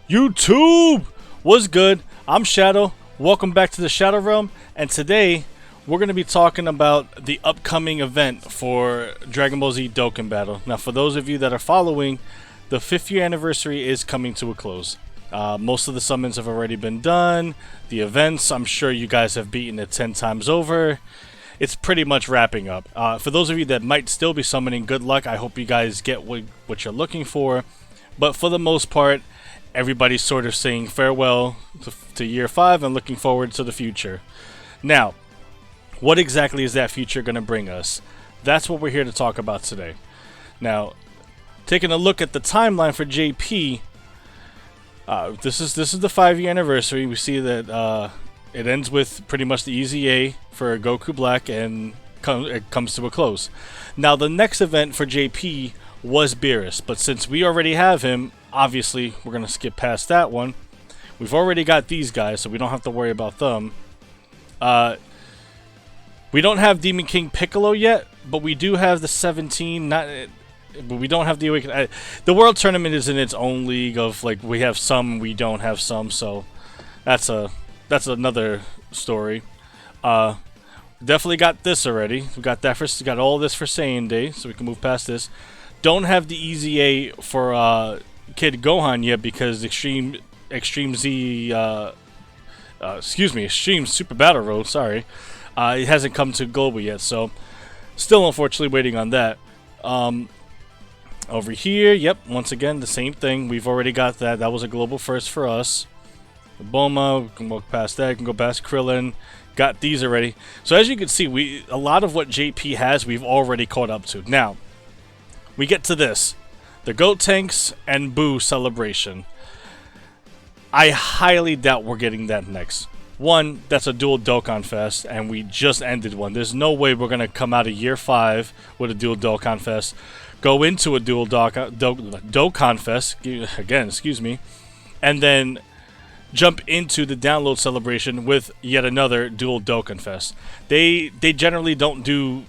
YouTube! What's good? I'm Shadow. Welcome back to the Shadow Realm, and today we're going to be talking about the upcoming event for Dragon Ball Z Dokkan Battle. Now, for those of you that are following, the 5th year anniversary is coming to a close. Most of the summons have already been done. The events, I'm sure you guys have beaten it 10 times over. It's pretty much wrapping up. For those of you that might still be summoning, good luck. I hope you guys get what you're looking for. But for the most part, everybody's sort of saying farewell to year 5 and looking forward to the future. Now, what exactly is that future going to bring us? That's what we're here to talk about today. Now, taking a look at the timeline for JP, this is the 5-year anniversary. We see that it ends with pretty much the EZA for Goku Black, and it comes to a close. Now, the next event for JP was Beerus, but since we already have him, obviously we're going to skip past that one. We've already got these guys, so we don't have to worry about them. We don't have Demon King Piccolo yet, but we do have the 17. But we don't have the Awakening. The World Tournament is in its own league of, like, we have some, we don't have some, so that's another story. Definitely got this already. We got that got all this for Saiyan Day, so we can move past this. Don't have the EZA for Kid Gohan yet because Extreme Super Battle Road. Sorry, it hasn't come to global yet, so still unfortunately waiting on that. Over here, yep, once again the same thing. We've already got that. That was a global first for us. Bulma, we can walk past that. We can go past Krillin. Got these already. So as you can see, a lot of what JP has, we've already caught up to. Now, we get to this. The Goat Tanks and Boo celebration. I highly doubt we're getting that next. One, that's a dual Dokkan Fest, and we just ended one. There's no way we're going to come out of year 5 with a dual Dokkan Fest, go into a dual Dokkan Fest, again, excuse me, and then jump into the download celebration with yet another dual Dokkan Fest. They generally don't do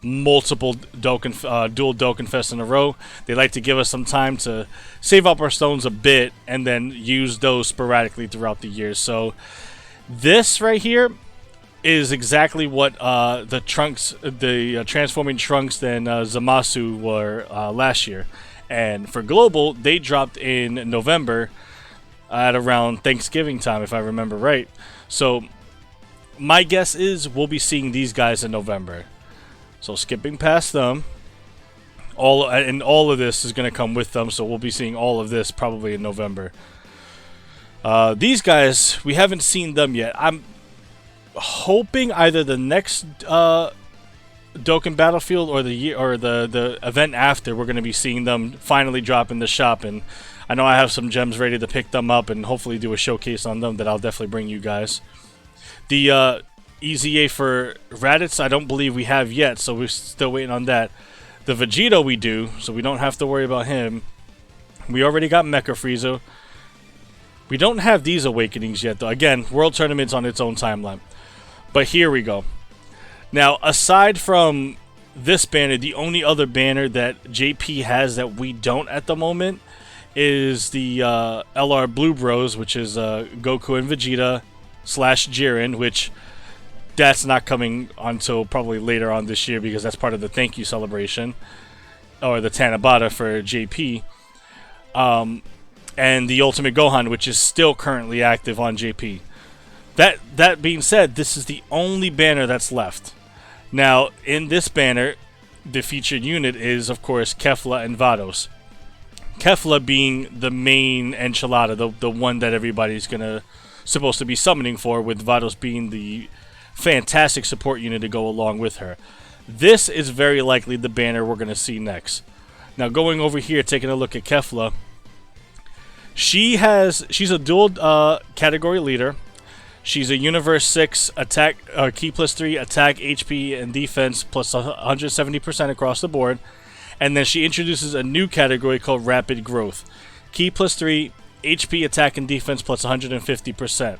multiple dual Dokkan Fest in a row. They like to give us some time to save up our stones a bit and then use those sporadically throughout the years. So this right here is exactly what the transforming Trunks and Zamasu were last year. And for global, they dropped in November at around Thanksgiving time, if I remember right. So my guess is we'll be seeing these guys in November. So skipping past them, all of this is going to come with them, so we'll be seeing all of this probably in November. These guys, we haven't seen them yet. I'm hoping either the next Dokkan Battlefield or the event after, we're going to be seeing them finally drop in the shop, and I know I have some gems ready to pick them up and hopefully do a showcase on them that I'll definitely bring you guys. The EZA for Raditz, I don't believe we have yet, so we're still waiting on that. The Vegeta we do, so we don't have to worry about him. We already got Mecha Frieza. We don't have these awakenings yet, though. Again, World Tournament's on its own timeline. But here we go. Now, aside from this banner, the only other banner that JP has that we don't at the moment is the LR Blue Bros, which is Goku and Vegeta / Jiren, which that's not coming until probably later on this year because that's part of the thank you celebration, or the Tanabata for JP. And the Ultimate Gohan, which is still currently active on JP. That being said, this is the only banner that's left. Now, in this banner, the featured unit is, of course, Kefla and Vatos. Kefla being the main enchilada, the one that everybody's supposed to be summoning for, with Vatos being the fantastic support unit to go along with her. This is very likely the banner we're going to see next. Now, going over here, taking a look at Kefla, she's a dual category leader. She's a Universe 6 attack, Key plus 3 attack, HP, and defense plus 170% across the board. And then she introduces a new category called Rapid Growth. Key plus 3, HP, attack, and defense plus 150%.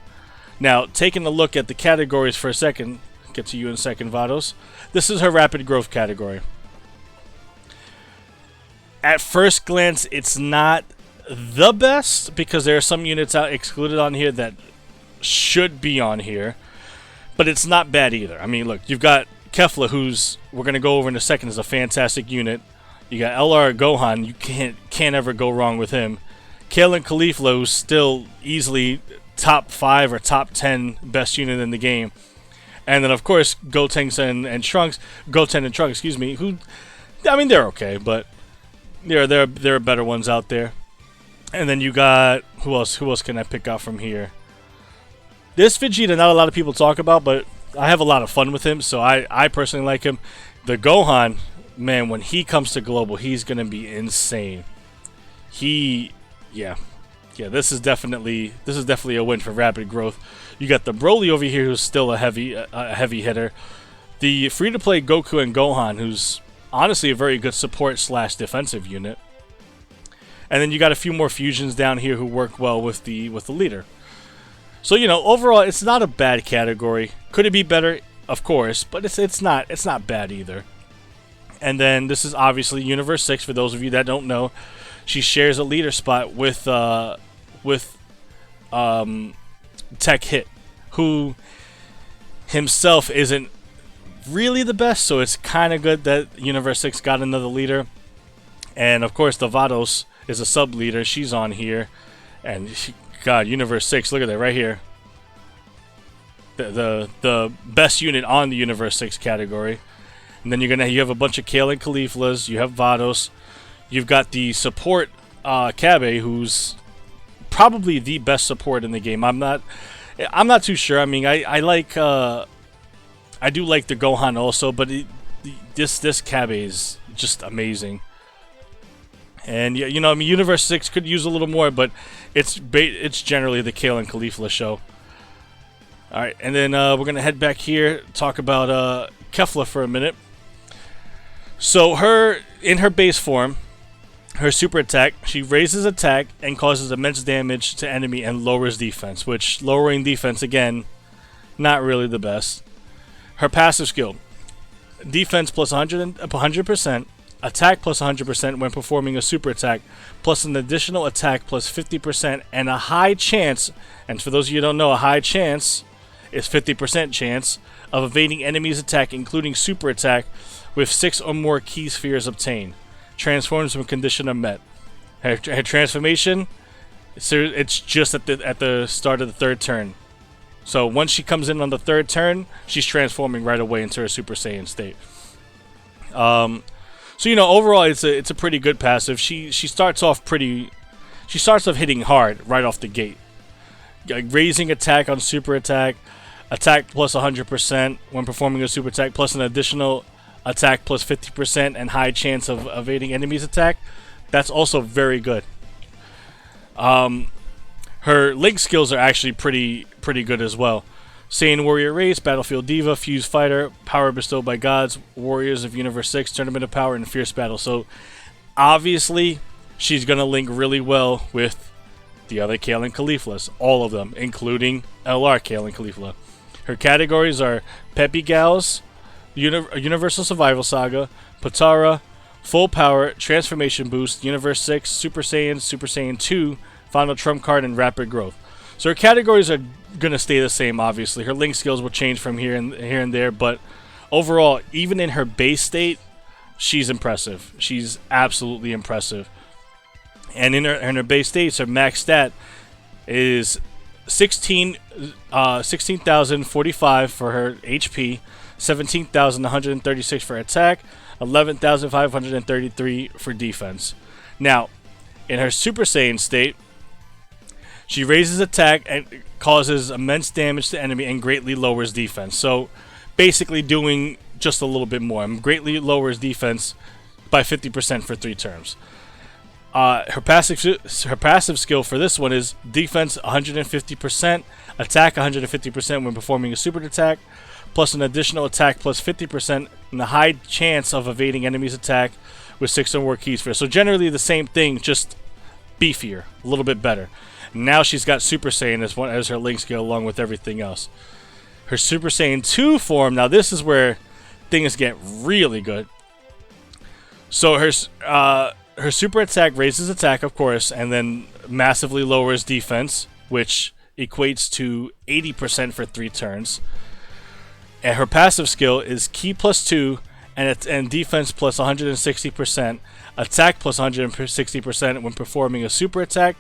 Now, taking a look at the categories for a second, get to you in a second, Vatos. This is her Rapid Growth category. At first glance, it's not the best because there are some units out excluded on here that should be on here, but it's not bad either. I mean, look, you've got Kefla, who's we're gonna go over in a second, is a fantastic unit. You got LR Gohan, you can't ever go wrong with him. Kalen Kefla, who's still easily top 5 or top 10 best unit in the game. And then of course Goten and Trunks, excuse me, who I mean they're okay, but there are better ones out there. And then you got who else can I pick out from here? This Vegeta not a lot of people talk about, but I have a lot of fun with him, so I personally like him. The Gohan, man, when he comes to global, he's gonna be insane. Yeah, this is definitely a win for rapid growth. You got the Broly over here, who's still a heavy hitter. The free-to-play Goku and Gohan, who's honestly a very good support / defensive unit. And then you got a few more fusions down here who work well with the leader. So you know, overall, it's not a bad category. Could it be better? Of course, but it's not bad either. And then this is obviously Universe 6. For those of you that don't know, she shares a leader spot with Tech Hit, who himself isn't really the best. So it's kind of good that Universe 6 got another leader. And of course, the Vatos is a sub leader. She's on here, and God, Universe 6. Look at that right here. The best unit on the Universe 6 category. And then you have a bunch of Kale and Keflas. You have Vatos. You've got the support Kabe, who's probably the best support in the game. I'm not too sure. I mean, I do like the Gohan also, but this Kabe is just amazing. And you know, I mean, Universe 6 could use a little more, but it's generally the Kale and Kefla show. All right, and then we're gonna head back here, talk about Kefla for a minute. So in her base form, her super attack, she raises attack and causes immense damage to enemy and lowers defense, which lowering defense, again, not really the best. Her passive skill, defense plus 100%, attack plus 100% when performing a super attack, plus an additional attack plus 50%, and a high chance, and for those of you who don't know, a high chance is 50% chance of evading enemy's attack, including super attack, with 6 or more key spheres obtained. Transforms when condition are met. Her transformation, it's just at the start of the 3rd turn. So once she comes in on the 3rd turn, she's transforming right away into her Super Saiyan state. So you know, overall, it's a pretty good passive. She starts off hitting hard right off the gate. Raising attack on super attack, attack plus 100% when performing a super attack, plus an additional attack plus 50%, and high chance of evading enemy's attack. That's also very good. Her link skills are actually pretty good as well. Saiyan Warrior Race, Battlefield Diva, Fused Fighter, Power Bestowed by Gods, Warriors of Universe 6, Tournament of Power, and Fierce Battle. So, obviously, she's going to link really well with the other Kale and Keflas. All of them, including LR Kale and Kefla. Her categories are Peppy Gals, Universal Survival Saga, Potara, Full Power, Transformation Boost, Universe 6, Super Saiyan 2, Final Trump Card, and Rapid Growth. So her categories are going to stay the same, obviously. Her link skills will change from here and there, but overall, even in her base state, she's impressive. She's absolutely impressive. And in her base states, her max stat is 16,045 for her HP, 17,136 for attack, 11,533 for defense. Now, in her Super Saiyan state, she raises attack and causes immense damage to enemy and greatly lowers defense. So, basically doing just a little bit more. Greatly lowers defense by 50% for 3 turns. Her passive skill for this one is defense 150%, attack 150% when performing a super attack, plus an additional attack plus 50%, and a high chance of evading enemy's attack with 6 or more keys for. So generally the same thing, just beefier, a little bit better. Now she's got Super Saiyan as her link skill along with everything else. Her Super Saiyan 2 form, now this is where things get really good. So her super attack raises attack, of course, and then massively lowers defense, which equates to 80% for 3 turns. And her passive skill is Ki +2 and defense plus 160%, attack plus 160% when performing a super attack.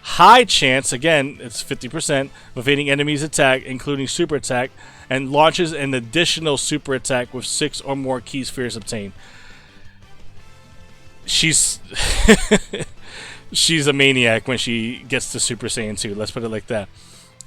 High chance, again, it's 50%, of evading enemies' attack, including super attack, and launches an additional super attack with 6 or more Ki spheres obtained. She's she's a maniac when she gets to Super Saiyan 2, let's put it like that.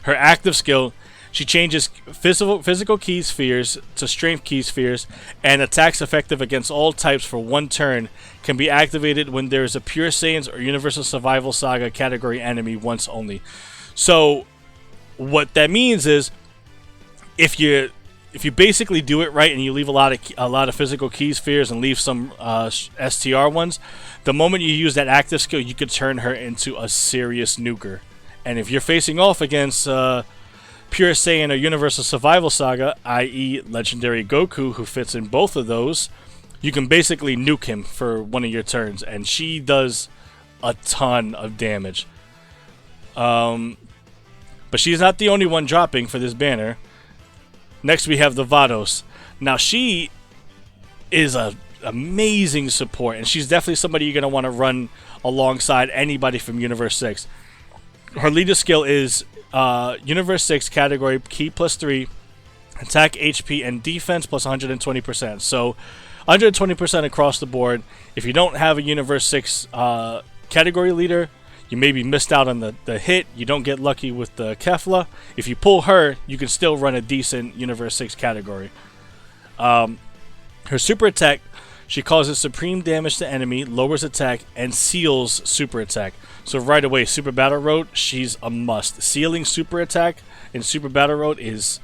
Her active skill, she changes physical Ki spheres to strength Ki spheres, and attacks effective against all types for 1 turn can be activated when there is a Pure Saiyans or Universal Survival Saga category enemy once only. So what that means is if you basically do it right and you leave a lot of physical Ki spheres and leave some STR ones, the moment you use that active skill, you could turn her into a serious nuker. And if you're facing off against Pure Saiyan or Universal Survival Saga, i.e. Legendary Goku, who fits in both of those, you can basically nuke him for one of your turns, and she does a ton of damage. But she's not the only one dropping for this banner. Next we have the Vatos. Now she is a amazing support, and she's definitely somebody you're going to want to run alongside anybody from Universe 6. Her leader skill is Universe 6 category Ki +3, attack, HP, and defense plus 120%. So 120% across the board. If you don't have a Universe 6 category leader, you maybe missed out on the hit. You don't get lucky with the Kefla. If you pull her, you can still run a decent Universe 6 category. Her super attack, she causes supreme damage to enemy, lowers attack, and seals super attack. So right away, Super Battle Road, she's a must. Sealing super attack in Super Battle Road is...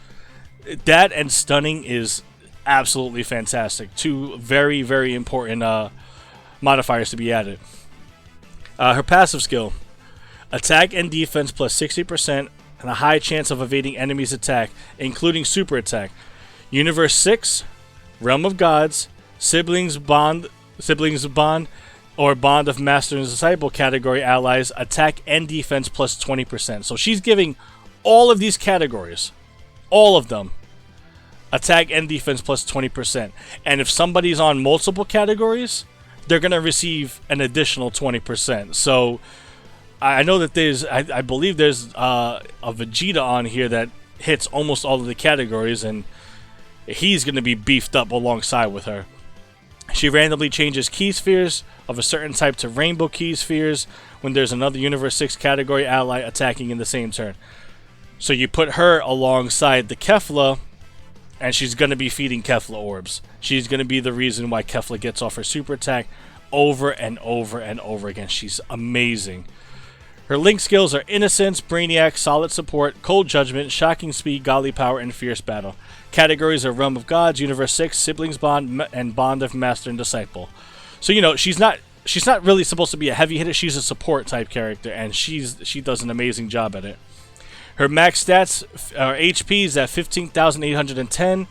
that and stunning is absolutely fantastic. 2 very, very important modifiers to be added. Her passive skill, attack and defense plus 60% and a high chance of evading enemies' attack, including super attack. Universe 6, Realm of Gods, Siblings Bond, or Bond of Master and Disciple category allies, attack and defense plus 20%. So she's giving all of these categories, all of them, attack and defense plus 20%. And if somebody's on multiple categories, they're going to receive an additional 20%. So I know that I believe there's a Vegeta on here that hits almost all of the categories, and he's going to be beefed up alongside with her. She randomly changes Ki spheres of a certain type to rainbow Ki spheres when there's another Universe 6 category ally attacking in the same turn. So you put her alongside the Kefla, and she's going to be feeding Kefla orbs. She's going to be the reason why Kefla gets off her super attack over and over and over again. She's amazing. Her link skills are Innocence, Brainiac, Solid Support, Cold Judgment, Shocking Speed, Godly Power, and Fierce Battle. Categories are Realm of Gods, Universe 6, Siblings Bond, and Bond of Master and Disciple. So, you know, she's not really supposed to be a heavy hitter. She's a support type character, and she does an amazing job at it. Her max stats are HP is at 15,810,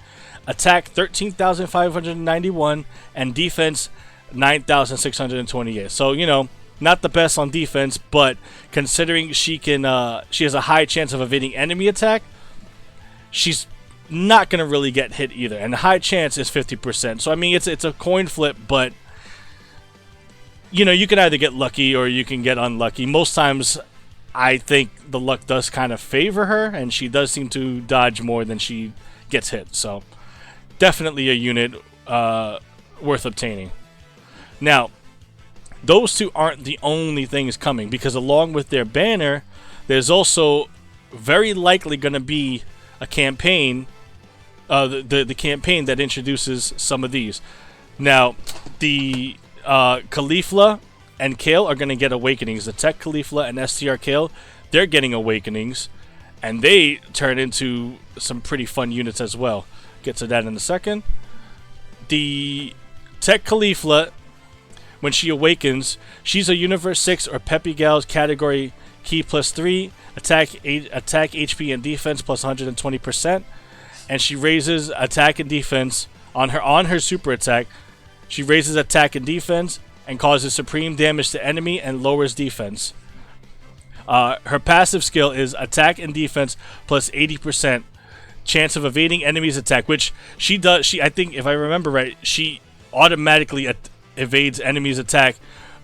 attack 13,591, and defense 9,628. So, you know, not the best on defense, but considering she has a high chance of evading enemy attack, she's not going to really get hit either. And the high chance is 50%. So, I mean, it's a coin flip, but, you know, you can either get lucky or you can get unlucky. Most times, I think the luck does kind of favor her, and she does seem to dodge more than she gets hit. So, definitely a unit worth obtaining. Now, those two aren't the only things coming, because along with their banner, there's also very likely going to be a campaign, the campaign that introduces some of these. Now, the Kefla and Kale are going to get awakenings. The Tech Kefla and STR Kale, they're getting awakenings, and they turn into some pretty fun units as well. Get to that in a second. The Tech Kefla, when she awakens, she's a Universe 6 or Peppy Gal's category Ki +3, attack, HP, and defense plus 120%, and she raises attack and defense on her super attack. She raises attack and defense and causes supreme damage to enemy and lowers defense. Her passive skill is attack and defense plus 80% chance of evading enemy's attack, which she does. I think, if I remember right, she automatically evades enemy's attack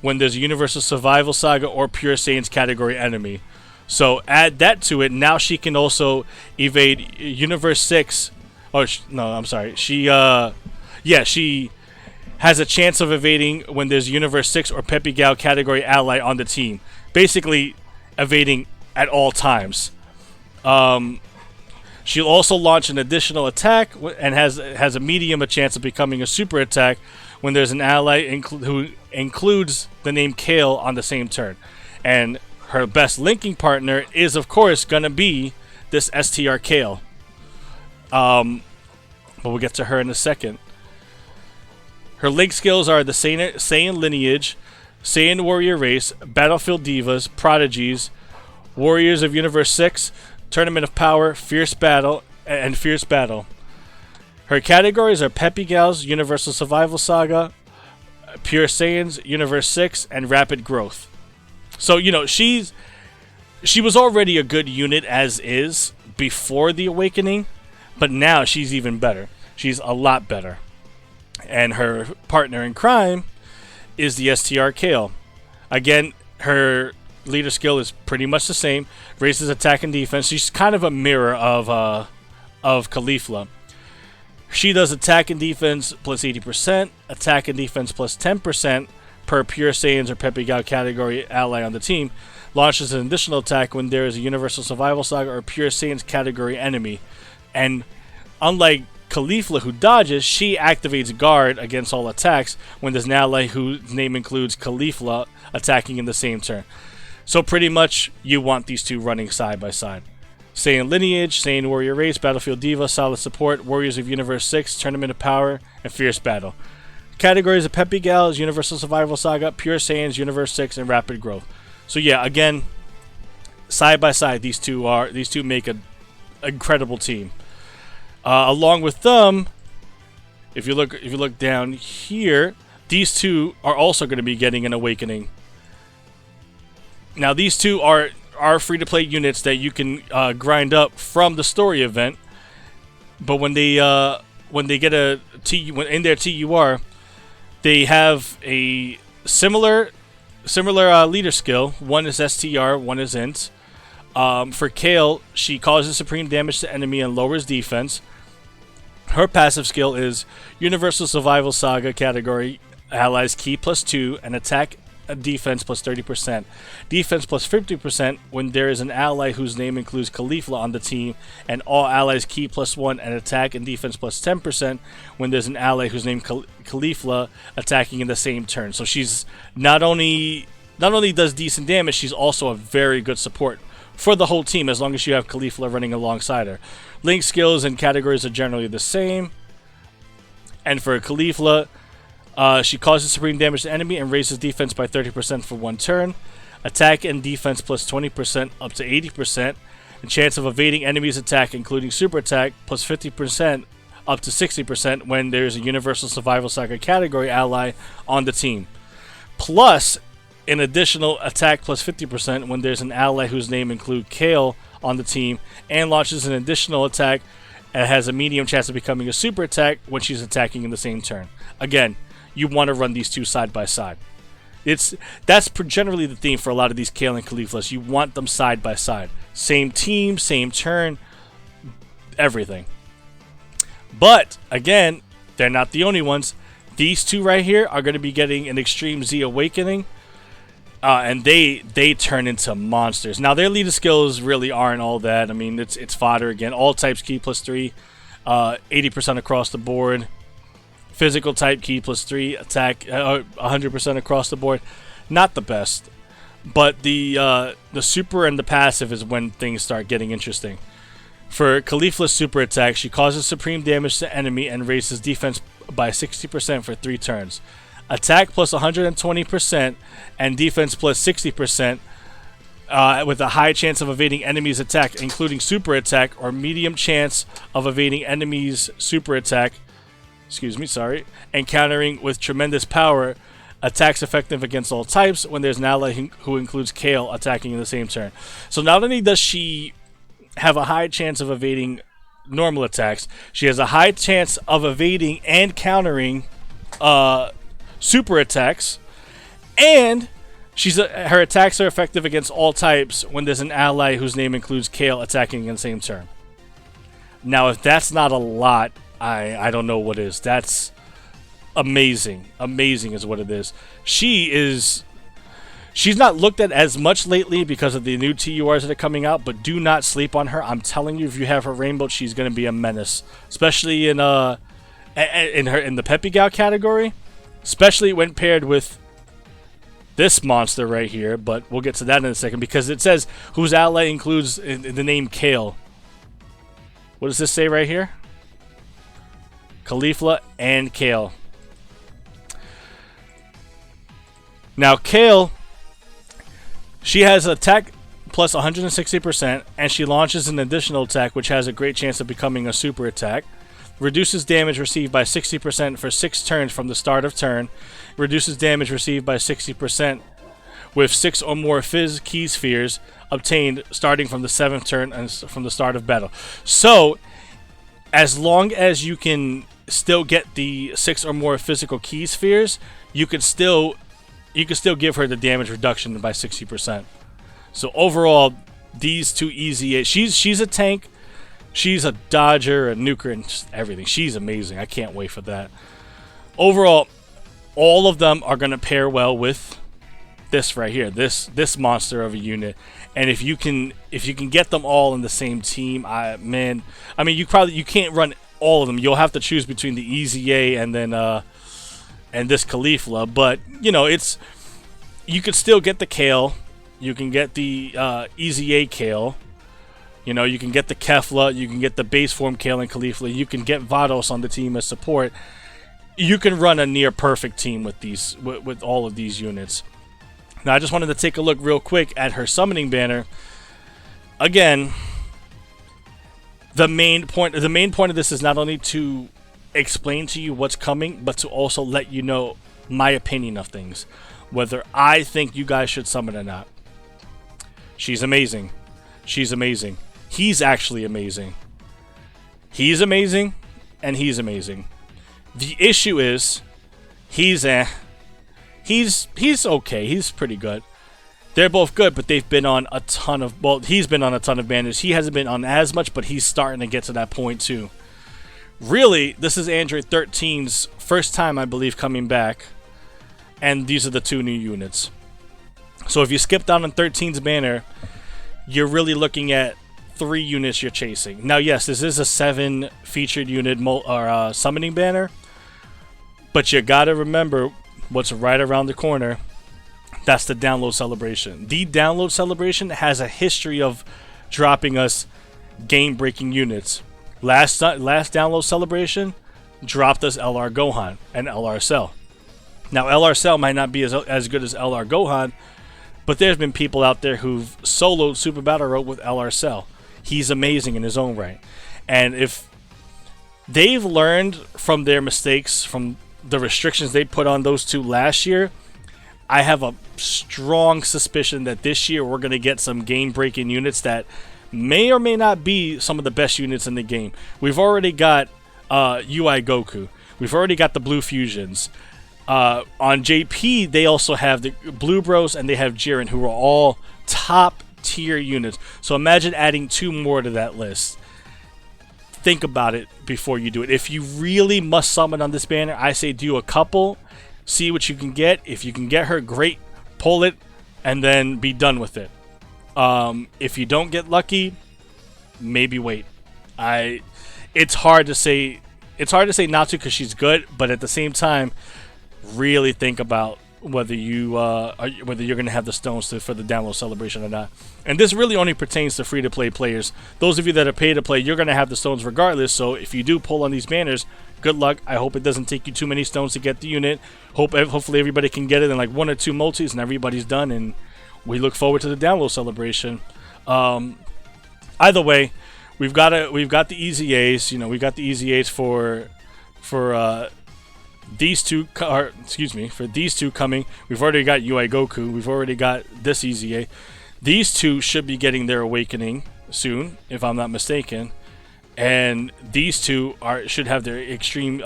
when there's a Universal Survival Saga or Pure Saiyan's category enemy. So add that to it. Now she can also evade Universe 6. Oh, no, I'm sorry. She has a chance of evading when there's Universe 6 or Peppy Gal category ally on the team. Basically, evading at all times. She'll also launch an additional attack and has a medium chance of becoming a super attack when there's an ally who includes the name Kale on the same turn. And her best linking partner is, of course, going to be this STR Kale. But we'll get to her in a second. Her link skills are the Saiyan Lineage, Saiyan Warrior Race, Battlefield Divas, Prodigies, Warriors of Universe 6, Tournament of Power, Fierce Battle, and Fierce Battle. Her categories are Peppy Gals, Universal Survival Saga, Pure Saiyans, Universe 6, and Rapid Growth. So, you know, she was already a good unit as is before the Awakening, but now she's even better. She's a lot better. And her partner in crime is the STR Kale. Again, her leader skill is pretty much the same. Raises attack and defense. She's kind of a mirror of Kefla. She does attack and defense plus 80%, attack and defense plus 10% per Pure Saiyans or Peppy Gal category ally on the team. Launches an additional attack when there is a Universal Survival Saga or Pure Saiyans category enemy. And unlike Kefla, who dodges, she activates guard against all attacks when there's an ally whose name includes Kefla attacking in the same turn. So pretty much you want these two running side by side. Saiyan Lineage, Saiyan Warrior Race, Battlefield Diva, Solid Support, Warriors of Universe 6, Tournament of Power, and Fierce Battle. Categories of Peppy Gals, Universal Survival Saga, Pure Saiyans, Universe 6, and Rapid Growth. So yeah, again, side by side, these two make an incredible team. Along with them, if you look down here, these two are also going to be getting an Awakening. Now these two are free-to-play units that you can grind up from the story event, but when they get in their TUR, they have a similar leader skill. One is STR, one is Int. For Kale, she causes supreme damage to enemy and lowers defense. Her passive skill is Universal Survival Saga category allies key plus 2 and attack defense plus 30%. Defense plus 50% when there is an ally whose name includes Kefla on the team, and all allies key plus 1 and attack and defense plus 10% when there's an ally whose name Kefla attacking in the same turn. So she's not only does decent damage, she's also a very good support for the whole team as long as you have Kefla running alongside her. Link skills and categories are generally the same. And for Kefla, she causes supreme damage to enemy and raises defense by 30% for one turn. Attack and defense plus 20% up to 80%. And chance of evading enemy's attack, including super attack, plus 50% up to 60% when there's a Universal Survival Saga category ally on the team. Plus an additional attack plus 50% when there's an ally whose name includes Kale on the team, and launches an additional attack and has a medium chance of becoming a super attack when she's attacking in the same turn. Again, you want to run these two side by side. That's generally the theme for a lot of these Kale and Keflas. You want them side by side. Same team, same turn, everything. But, again, they're not the only ones. These two right here are going to be getting an Extreme Z Awakening. And they turn into monsters. Now, their leader skills really aren't all that. I mean, it's fodder again. All types key plus 3, 80% across the board. Physical type key plus 3, attack 100% across the board. Not the best. But the super and the passive is when things start getting interesting. For Kefla's super attack, she causes supreme damage to enemy and raises defense by 60% for 3 turns. Attack plus 120% and defense plus 60% with a high chance of evading enemy's attack, including super attack, or medium chance of evading enemy's super attack, and countering with tremendous power Attacks effective against all types when there's an ally who includes Kale attacking in the same turn. So not only does she have a high chance of evading normal attacks, she has a high chance of evading and countering super attacks, and her attacks are effective against all types when there's an ally whose name includes Kale attacking in the same turn. Now, if that's not a lot, I don't know what is. That's amazing. Amazing is what it is. She's not looked at as much lately because of the new TURs that are coming out, but do not sleep on her. I'm telling you, if you have her rainbow, she's going to be a menace, especially in the Peppy Gal category, especially when paired with this monster right here. But we'll get to that in a second because it says whose ally includes in the name Kale. What does this say right here? Kefla and Kale. Now, Kale, she has attack plus 160%, and she launches an additional attack, which has a great chance of becoming a super attack. Reduces damage received by 60% for 6 turns from the start of turn. Reduces damage received by 60% with 6 or more Fizz Key Spheres obtained starting from the 7th turn and from the start of battle. So, as long as you can still get the 6 or more physical Key Spheres, you can still give her the damage reduction by 60%. So overall, these two easy. She's a tank, she's a dodger, a nuker, and just everything. She's amazing. I can't wait for that. Overall, all of them are going to pair well with this right here, this monster of a unit. And if you can get them all in the same team, you can't run all of them. You'll have to choose between the Easy A and then and this Kefla, but you could still get the Kale. You can get the Easy A Kale. You can get the Kefla. You can get the base form Kale and Kefla. You can get Vatos on the team as support. You can run a near perfect team with all of these units. Now, I just wanted to take a look real quick at her summoning banner. Again, the main point of this is not only to explain to you what's coming, but to also let you know my opinion of things, whether I think you guys should summon or not. She's amazing. She's amazing. He's actually amazing. He's amazing, and he's amazing. The issue is, he's okay. He's pretty good. They're both good, but they've been on a ton of... Well, he's been on a ton of banners. He hasn't been on as much, but he's starting to get to that point, too. Really, this is Android 13's first time, I believe, coming back. And these are the 2 new units. So if you skip down on 13's banner, you're really looking at 3 units you're chasing. Now, yes, this is a 7 featured unit summoning banner. But you gotta remember what's right around the corner. That's the download celebration. The download celebration has a history of dropping us game-breaking units. Last download celebration dropped us LR Gohan and LR Cell. Now, LR Cell might not be as good as LR Gohan, but there's been people out there who've soloed Super Battle Road with LR Cell. He's amazing in his own right. And if they've learned from their mistakes, from the restrictions they put on those 2 last year, I have a strong suspicion that this year we're going to get some game-breaking units that may or may not be some of the best units in the game. We've already got UI Goku. We've already got the Blue Fusions. On JP, they also have the Blue Bros and they have Jiren, who are all top-tier units. So imagine adding 2 more to that list. Think about it before you do it. If you really must summon on this banner, I say do a couple, see what you can get. If you can get her, great, pull it, and then be done with it. If you don't get lucky, maybe wait. It's hard to say not to because she's good, but at the same time, really think about whether you're going to have the stones for the download celebration or not. And this really only pertains to free-to-play players. Those of you that are pay-to-play, you're going to have the stones regardless. So if you do pull on these banners, good luck. I hope it doesn't take you too many stones to get the unit. Hopefully everybody can get it in like 1 or 2 multis and everybody's done. And we look forward to the download celebration. Either way, we've got the Easy A's. We've got the Easy A's for these two are, excuse me, for these two coming, we've already got UI Goku, we've already got this EZA. These two should be getting their awakening soon, if I'm not mistaken. And these two should have their extreme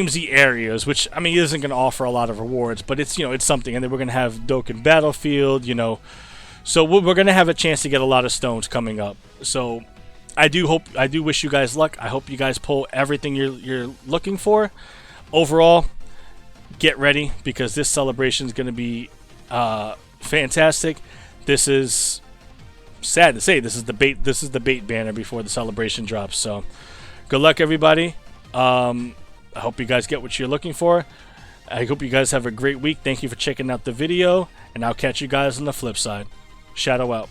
Z areas, which I mean isn't going to offer a lot of rewards, but it's, you know, it's something. And then we're going to have Dokkan Battlefield, you know, so we're going to have a chance to get a lot of stones coming up. So I do wish you guys luck. I hope you guys pull everything you're looking for. Overall, get ready, because this celebration is going to be fantastic. This is sad to say, this is the bait banner before the celebration drops. So good luck, everybody. I hope you guys get what you're looking for. I hope you guys have a great week. Thank you for checking out the video, and I'll catch you guys on the flip side. Shadow out.